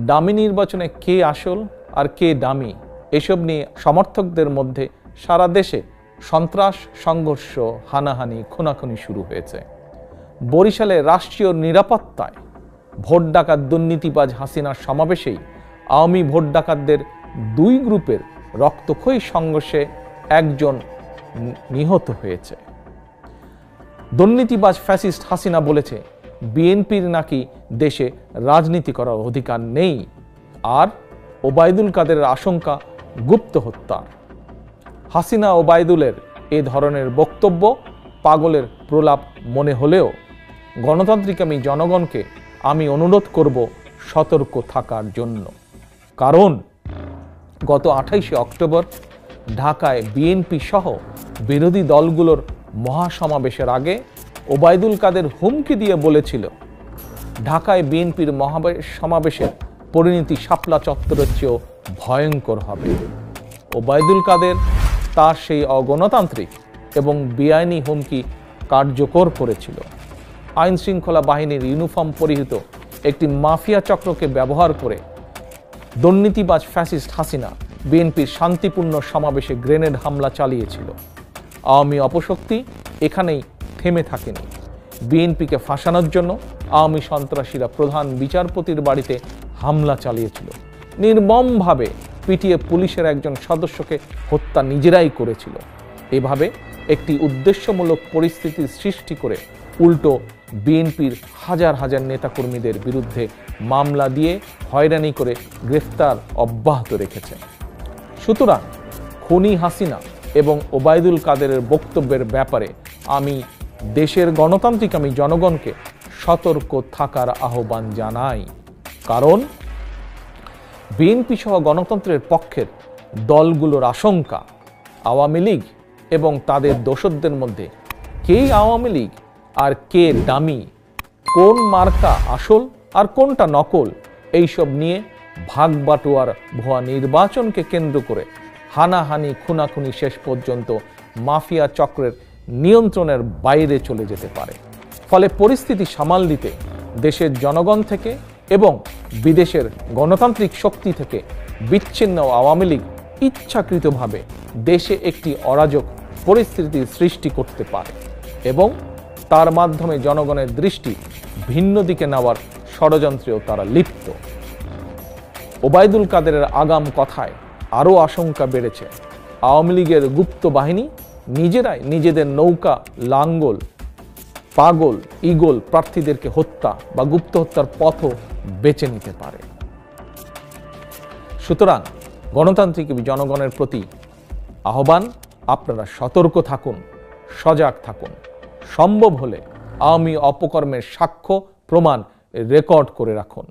Dummy নির্বাচনে কে আসল আর কে dummy এসব নিয়ে সমর্থকদের মধ্যে সারা দেশে সন্ত্রাস, সংঘর্ষ, হানাহানি, খুনাখুনি শুরু হয়েছে। বরিশালে রাষ্ট্রীয় নিরাপত্তায় ভোট ডাকাত দুর্নীতিবাজ হাসিনার সমাবেশেই আওয়ামী ভোট ডাকাতদের দুই গ্রুপের রক্তক্ষয়ী সংঘর্ষে একজন নিহত হয়েছে। দুর্নীতিবাজ ফ্যাসিস্ট হাসিনা বলেছে বিএনপির নাকি দেশে রাজনীতি করার অধিকার নেই, আর ওবায়দুল কাদেরের আশঙ্কা গুপ্ত হত্যার। হাসিনা ওবায়দুলের এ ধরনের বক্তব্য পাগলের প্রলাপ মনে হলেও গণতান্ত্রিক আমি জনগণকে আমি অনুরোধ করব সতর্ক থাকার জন্য। কারণ গত 28শে অক্টোবর ঢাকায় বিএনপি সহ বিরোধী দলগুলোর মহাসমাবেশের আগে ওবায়দুল কাদের হুমকি দিয়ে বলেছিল ঢাকায় বিএনপির মহাসমাবেশের পরিণতি শাপলা চত্বরের চেয়েও ভয়ঙ্কর হবে। ওবায়দুল কাদের তার সেই অগণতান্ত্রিক এবং বেআইনি হুমকি কার্যকর করেছিল। আইন শৃঙ্খলা বাহিনীর ইউনিফর্ম পরিহিত একটি মাফিয়া চক্রকে ব্যবহার করে দুর্নীতিবাজ ফ্যাসিস্ট হাসিনা বিএনপির শান্তিপূর্ণ সমাবেশে গ্রেনেড হামলা চালিয়েছিল। আওয়ামী অপশক্তি এখানেই থেমে থাকেনি। বিএনপিকে ফাঁসানোর জন্য আওয়ামী সন্ত্রাসীরা প্রধান বিচারপতির বাড়িতে হামলা চালিয়েছিল। নির্মমভাবে পিটিয়ে পুলিশের একজন সদস্যকে হত্যা নিজেরাই করেছিল। এভাবে একটি উদ্দেশ্যমূলক পরিস্থিতির সৃষ্টি করে উল্টো বিএনপির হাজার হাজার নেতাকর্মীদের বিরুদ্ধে মামলা দিয়ে হয়রানি করে গ্রেফতার অব্যাহত রেখেছে। সুতরাং খুনি হাসিনা এবং ওবায়দুল কাদেরের বক্তব্যের ব্যাপারে আমি দেশের গণতান্ত্রিক আমি জনগণকে সতর্ক থাকার আহ্বান জানাই। কারণ বিএনপি সহ গণতন্ত্রের পক্ষের দলগুলোর আশঙ্কা আওয়ামী লীগ এবং তাদের দোসরদের মধ্যে কে আওয়ামী লীগ আর কে ডামি, কোন মার্কা আসল আর কোনটা নকল, এইসব নিয়ে ভাগ বাটোয়ার ভুয়া নির্বাচনকে কেন্দ্র করে হানাহানি, খুনাখুনি শেষ পর্যন্ত মাফিয়া চক্রের নিয়ন্ত্রণের বাইরে চলে যেতে পারে। ফলে পরিস্থিতি সামাল দিতে দেশের জনগণ থেকে এবং বিদেশের গণতান্ত্রিক শক্তি থেকে বিচ্ছিন্ন আওয়ামী লীগ ইচ্ছাকৃতভাবে দেশে একটি অরাজক পরিস্থিতির সৃষ্টি করতে পারে এবং তার মাধ্যমে জনগণের দৃষ্টি ভিন্ন দিকে নেওয়ার ষড়যন্ত্রেও তারা লিপ্ত। ওবায়দুল কাদেরের আগাম কথায় আরও আশঙ্কা বেড়েছে। আওয়ামী লীগের গুপ্ত বাহিনী নিজেরাই নিজেদের নৌকা, লাঙ্গল, পাগল, ঈগল প্রার্থীদেরকে হত্যা বা গুপ্ত হত্যার পথও বেছে নিতে পারে। সুতরাং গণতান্ত্রিক জনগণের প্রতি আহ্বান, আপনারা সতর্ক থাকুন, সজাগ থাকুন। সম্ভব হলে আওয়ামী অপকর্মের সাক্ষ্য প্রমাণ রেকর্ড করে রাখুন।